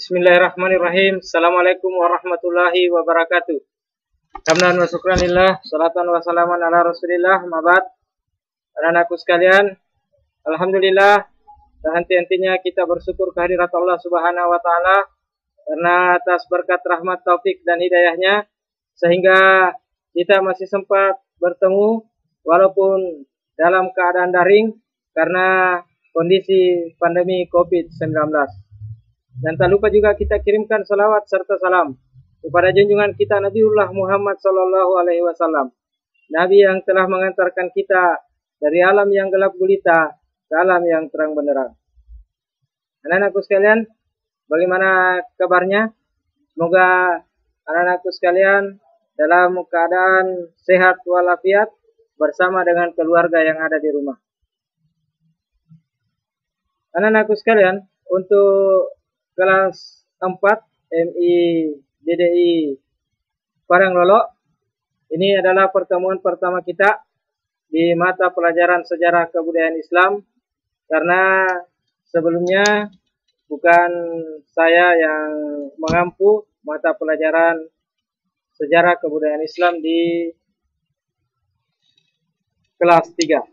Bismillahirrahmanirrahim. Assalamualaikum warahmatullahi wabarakatuh. Hamdan wa syukranillah, salatan wa salaman ala rasulillah, mabad. Anak-anakku sekalian, alhamdulillah, sehenti-hentinya kita bersyukur kehadirat Allah subhanahu wa ta'ala, karena atas berkat rahmat, taufik, dan hidayahnya, sehingga kita masih sempat bertemu, walaupun dalam keadaan daring, karena kondisi pandemi COVID-19. Dan tak lupa juga kita kirimkan salawat serta salam kepada junjungan kita Nabiullah Muhammad Sallallahu Alaihi Wasallam, Nabi yang telah mengantarkan kita dari alam yang gelap gulita ke alam yang terang benderang. Anak-anakku sekalian, bagaimana kabarnya? Semoga anak-anakku sekalian dalam keadaan sehat walafiat bersama dengan keluarga yang ada di rumah. Anak-anakku sekalian, untuk kelas 4 MI DDI Paranglolo, ini adalah pertemuan pertama kita di mata pelajaran sejarah kebudayaan Islam, karena sebelumnya bukan saya yang mengampu mata pelajaran sejarah kebudayaan Islam di kelas 3.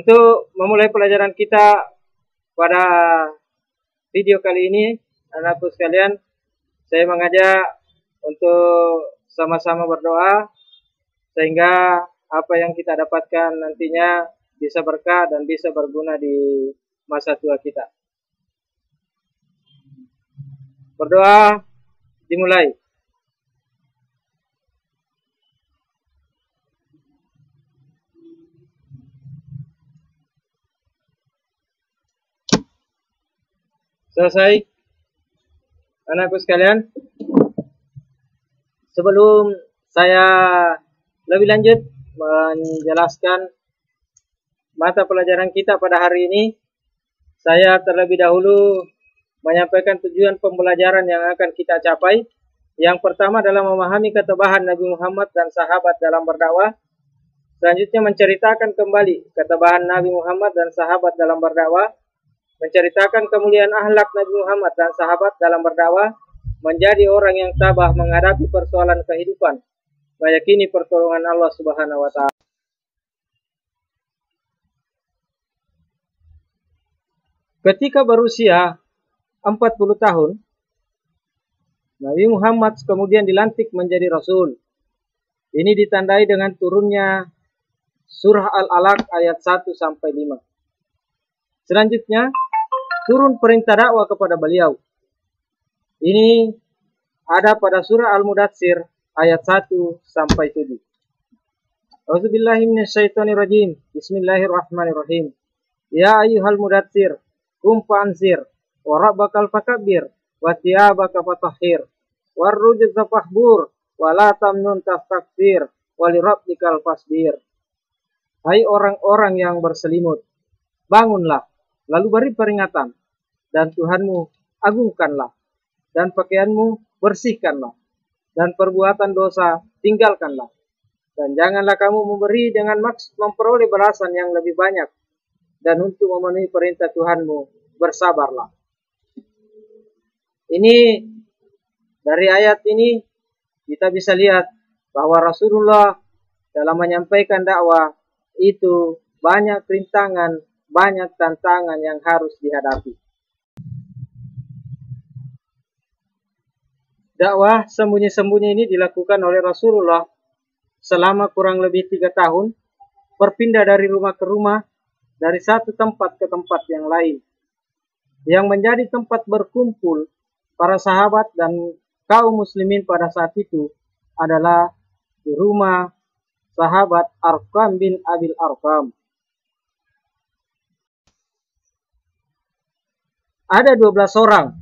Untuk memulai pelajaran kita pada video kali ini, anak-anakku sekalian, saya mengajak untuk sama-sama berdoa sehingga apa yang kita dapatkan nantinya bisa berkah dan bisa berguna di masa tua kita. Berdoa dimulai. Selesai, anakku sekalian. Sebelum saya lebih lanjut menjelaskan mata pelajaran kita pada hari ini, saya terlebih dahulu menyampaikan tujuan pembelajaran yang akan kita capai. Yang pertama adalah memahami ketebahan Nabi Muhammad dan sahabat dalam berdakwah. Selanjutnya menceritakan kembali ketebahan Nabi Muhammad dan sahabat dalam berdakwah. Menceritakan kemuliaan akhlak Nabi Muhammad dan sahabat dalam berdakwah, menjadi orang yang tabah menghadapi persoalan kehidupan, meyakini pertolongan Allah Subhanahu wa ta'ala. Ketika berusia 40 tahun, Nabi Muhammad kemudian dilantik menjadi Rasul. Ini ditandai dengan turunnya surah Al-Alaq ayat 1-5. Selanjutnya, turun perintah dakwah kepada beliau. Ini ada pada surah Al-Mudatsir ayat 1-7. A'udzubillahi minasyaitonirrajim. Bismillahirrahmanirrahim. Ya ayyuhal mudatsir, qum fa'anzir, wa rabbakal fakabbir, wa thiyabaka fatahhir, war rujza fahbur, wa la tamnun tastakbir, wa li rabbikal fasbir. Hai orang-orang yang berselimut, bangunlah, lalu beri peringatan, dan Tuhanmu agungkanlah, dan pakaianmu bersihkanlah, dan perbuatan dosa tinggalkanlah, dan janganlah kamu memberi dengan maksud memperoleh balasan yang lebih banyak, dan untuk memenuhi perintah Tuhanmu bersabarlah. Ini dari ayat ini kita bisa lihat bahwa Rasulullah dalam menyampaikan dakwah itu banyak rintangan, banyak tantangan yang harus dihadapi. Dakwah sembunyi-sembunyi ini dilakukan oleh Rasulullah selama kurang lebih 3 tahun, berpindah dari rumah ke rumah, dari satu tempat ke tempat yang lain. Yang menjadi tempat berkumpul para sahabat dan kaum muslimin pada saat itu adalah di rumah sahabat Arqam bin Abil Arqam. Ada 12 orang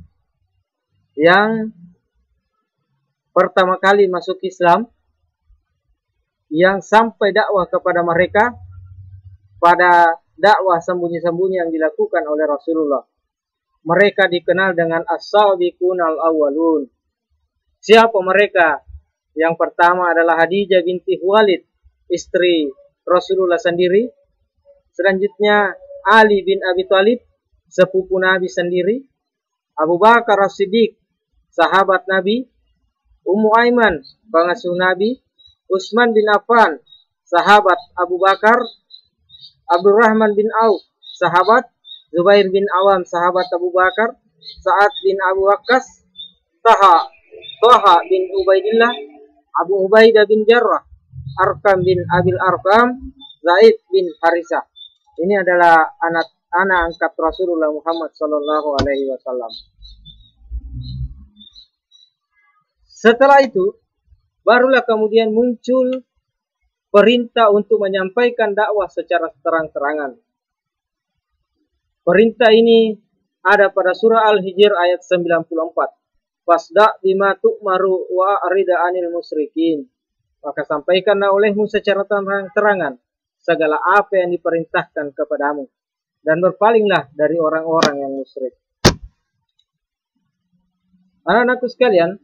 yang pertama kali masuk Islam, yang sampai dakwah kepada mereka pada dakwah sembunyi-sembunyi yang dilakukan oleh Rasulullah. Mereka dikenal dengan as-sabiqun al-awwalun. Siapa mereka? Yang pertama adalah Khadijah binti Khuwailid, istri Rasulullah sendiri. Selanjutnya Ali bin Abi Thalib, sepupu Nabi sendiri. Abu Bakar As-Siddiq, sahabat Nabi, Ummu Aiman, pengasuh Nabi, Utsman bin Affan, sahabat Abu Bakar, Abdurrahman bin Auf, sahabat, Zubair bin Awam, sahabat Abu Bakar, Sa'ad bin Abu Waqqas, Thaha bin Ubaidillah, Abu Ubaidah bin Jarrah, Arkam bin Abil Arkam, Zaid bin Harisah. Ini adalah anak angkat Rasulullah Muhammad Sallallahu Alaihi Wasallam. Setelah itu, barulah kemudian muncul perintah untuk menyampaikan dakwah secara terang-terangan. Perintah ini ada pada surah Al-Hijr ayat 94. Fasda' bima tu'maru wa arida 'anil musyrikin. Maka sampaikanlah olehmu secara terang-terangan segala apa yang diperintahkan kepadamu dan berpalinglah dari orang-orang yang musyrik. Anak-anakku sekalian,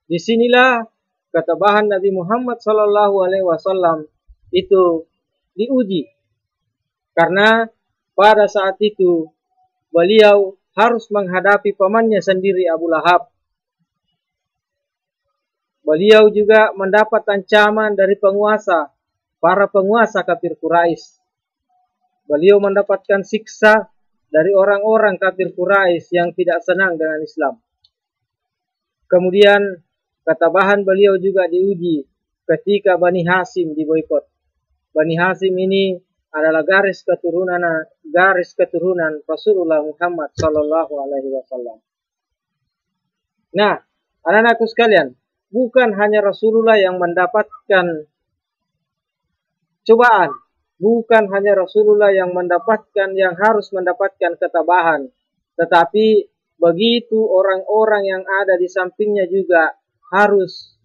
disinilah ketabahan Nabi Muhammad Sallallahu Alaihi Wasallam itu diuji, karena pada saat itu beliau harus menghadapi pamannya sendiri Abu Lahab. Beliau juga mendapat ancaman dari para penguasa kafir Quraisy. Beliau mendapatkan siksa dari orang-orang kafir Quraisy yang tidak senang dengan Islam. Kemudian ketabahan beliau juga diuji ketika Bani Hashim diboikot. Bani Hashim ini adalah garis keturunan Rasulullah Muhammad Sallallahu Alaihi Wasallam. Nah, anak-anakku sekalian, bukan hanya Rasulullah yang mendapatkan cobaan, bukan hanya Rasulullah yang harus mendapatkan ketabahan, tetapi begitu orang-orang yang ada di sampingnya juga harus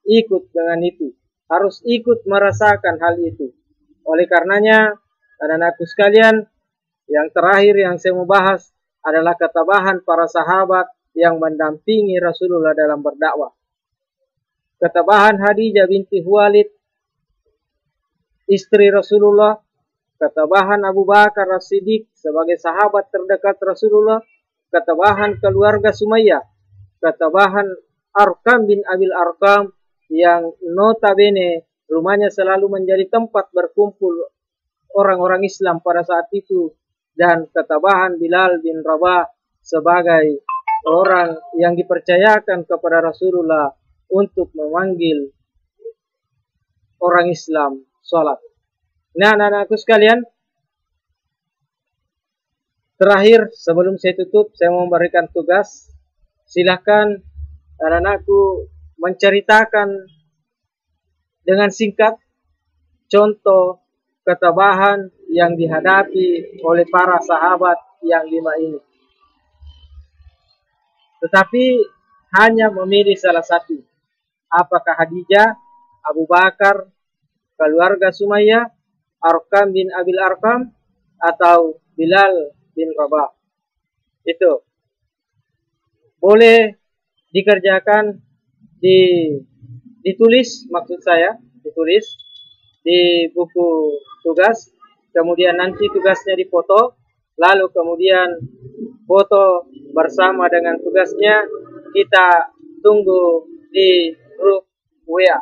ikut dengan itu, harus ikut merasakan hal itu. Oleh karenanya, anak-anakku sekalian, yang terakhir yang saya mau bahas adalah ketabahan para sahabat yang mendampingi Rasulullah dalam berdakwah. Ketabahan Khadijah binti Khuwailid, istri Rasulullah, ketabahan Abu Bakar As-Siddiq sebagai sahabat terdekat Rasulullah, ketabahan keluarga Sumayyah, ketabahan Arkam bin Abil Arkam yang notabene rumahnya selalu menjadi tempat berkumpul orang-orang Islam pada saat itu, dan ketabahan Bilal bin Rabah sebagai orang yang dipercayakan kepada Rasulullah untuk memanggil orang Islam sholat. Nah, anak-anakku sekalian, terakhir sebelum saya tutup, saya mau memberikan tugas. Silakan anak-anakku menceritakan dengan singkat contoh ketabahan yang dihadapi oleh para sahabat yang 5 ini. Tetapi hanya memilih salah satu. Apakah Khadijah, Abu Bakar, keluarga Sumayyah, Arkam bin Abil Arkam, atau Bilal bin Rabah. Itu boleh dikerjakan ditulis, maksud saya ditulis di buku tugas, kemudian nanti tugasnya difoto, lalu kemudian foto bersama dengan tugasnya kita tunggu di grup WA.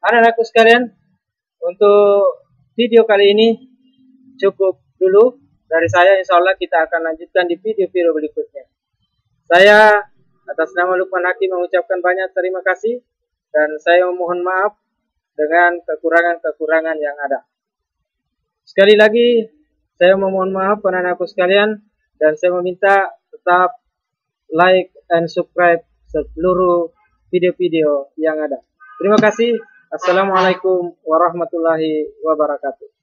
Anak-anakku sekalian, untuk video kali ini cukup dulu dari saya. Insya Allah kita akan lanjutkan di video-video berikutnya. Saya atas nama Lukman Hakim mengucapkan banyak terima kasih, dan saya memohon maaf dengan kekurangan-kekurangan yang ada. Sekali lagi, saya memohon maaf anak-anakku sekalian, dan saya meminta tetap like and subscribe seluruh video-video yang ada. Terima kasih. Assalamualaikum warahmatullahi wabarakatuh.